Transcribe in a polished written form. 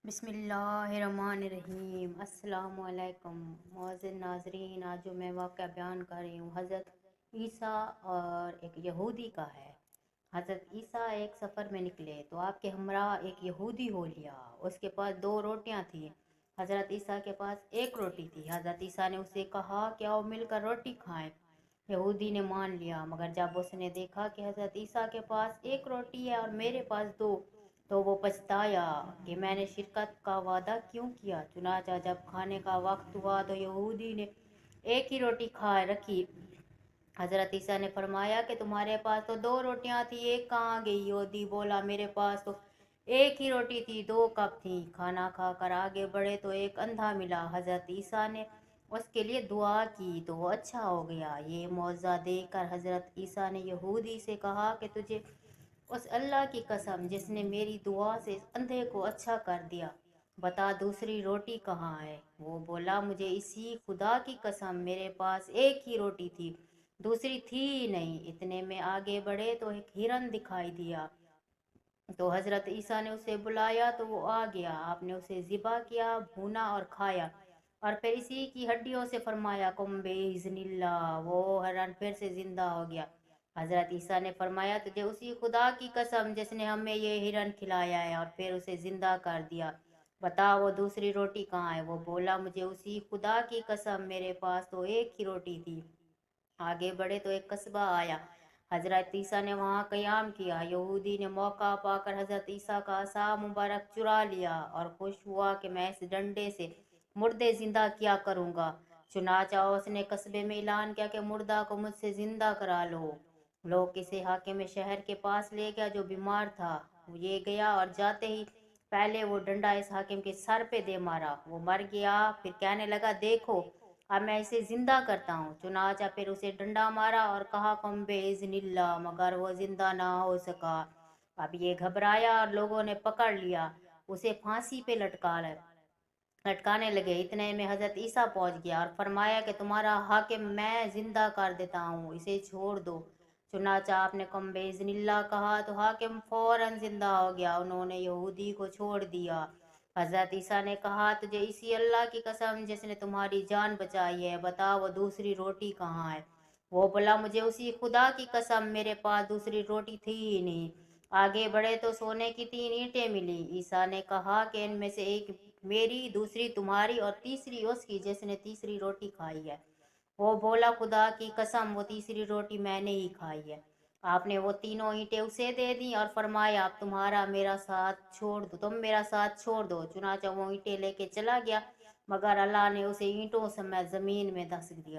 بسم اللہ الرحمن الرحیم۔ السلام علیکم معزز ناظرین، آج جو میں واقعہ بیان کر رہی ہوں حضرت عیسیٰ اور ایک یہودی کا ہے۔ حضرت عیسیٰ ایک سفر میں نکلے تو آپ کے ہمراہ ایک یہودی ہو لیا۔ اس کے پاس 2 روٹیاں تھیں۔ حضرت عیسیٰ کے پاس 1 روٹی تھی۔ حضرت عیسیٰ نے اسے کہا کہ آؤ مل کر روٹی کھائیں۔ یہودی نے مان لیا، مگر جب اس نے دیکھا کہ حضرت عیسیٰ کے پاس 1 روٹی ہے اور میرے پاس 2، تو وہ پچھتایا کہ میں نے شرکت کا وعدہ کیوں کیا۔ چنانچہ جب کھانے کا وقت ہوا تو یہودی نے 1 ہی روٹی کھا رکھی۔ حضرت عیسیٰ نے فرمایا کہ تمہارے پاس تو 2 روٹیاں تھیں، 1 کہاں گئی؟ یہودی بولا میرے پاس تو 1 ہی روٹی تھی، 2 کب تھیں؟ کھانا کھا کر آگے بڑھے تو ایک اندھا ملا۔ حضرت عیسیٰ نے اس کے لیے دعا کی تو وہ اچھا ہو گیا۔ یہ معجزہ دیکھ کر حضرت عیسیٰ نے یہودی سے کہا کہ تجھے اس اللہ کی قسم جس نے میری دعا سے اس اندھے کو اچھا کر دیا، بتا دوسری روٹی کہاں ہے؟ وہ بولا مجھے اسی خدا کی قسم میرے پاس 1 ہی روٹی تھی، دوسری تھی ہی نہیں۔ اتنے میں آگے بڑھے تو ایک ہرن دکھائی دیا، تو حضرت عیسیٰ نے اسے بلایا تو وہ آ گیا۔ آپ نے اسے ذبح کیا، بھونا اور کھایا، اور پھر اسی کی ہڈیوں سے فرمایا قم بِإِذْنِ اللہ۔ وہ ہرن پھر سے زندہ ہو گیا۔ حضرت عیسیٰ نے فرمایا تجھے اسی خدا کی قسم جس نے ہمیں یہ ہرن کھلایا ہے اور پھر اسے زندہ کر دیا، بتا وہ دوسری روٹی کہاں ہے؟ وہ بولا مجھے اسی خدا کی قسم میرے پاس تو 1 ہی روٹی تھی۔ آگے بڑھے تو ایک قصبہ آیا۔ حضرت عیسیٰ نے وہاں قیام کیا۔ یہودی نے موقع پا کر حضرت عیسیٰ کا عصا مبارک چرا لیا اور خوش ہوا کہ میں اس ڈنڈے سے مردے زندہ کیا کروں گا۔ چنانچہ اس نے قصبے میں اعلان کیا کہ مردہ کو مجھ سے زندہ کرا لو۔ لوگ کسی حاکم شہر کے پاس لے گیا جو بیمار تھا۔ یہ گیا اور جاتے ہی پہلے وہ ڈنڈا اس حاکم کے سر پہ دے مارا، وہ مر گیا۔ پھر کہنے لگا دیکھو اب میں اسے زندہ کرتا ہوں۔ چنانچہ پھر اسے ڈنڈا مارا اور کہا قم بِإِذْنِ اللہ، مگر وہ زندہ نہ ہو سکا۔ اب یہ گھبرایا اور لوگوں نے پکڑ لیا، اسے پھانسی پہ لٹکانے لگے۔ اتنے میں حضرت عیسیٰ پہنچ گیا اور فرمایا کہ تمہارا حاکم میں زندہ کر دیتا ہوں، اسے چھوڑ دو۔ چنانچہ آپ نے قم بِإِذْنِ اللہ کہا تو حاکم فوراً زندہ ہو گیا۔ انہوں نے یہودی کو چھوڑ دیا۔ حضرت عیسیٰ نے کہا تجھے اسی اللہ کی قسم جس نے تمہاری جان بچائی ہے، بتا وہ دوسری روٹی کہاں ہے؟ وہ بولا مجھے اسی خدا کی قسم میرے پاس دوسری روٹی تھی ہی نہیں۔ آگے بڑھے تو سونے کی 3 اینٹیں ملی۔ عیسیٰ نے کہا کہ ان میں سے ایک میری، دوسری تمہاری اور تیسری اس کی جس نے تیسری روٹی کھائی ہے۔ وہ بولا خدا کی قسم وہ تیسری روٹی میں نے ہی کھائی ہے۔ آپ نے وہ 3 اینٹیں اسے دے دیں اور فرمایا اب تم میرا ساتھ چھوڑ دو۔ چنانچہ وہ اینٹیں لے کے چلا گیا، مگر اللہ نے اسے اینٹوں سمیت زمین میں دھنس دیا۔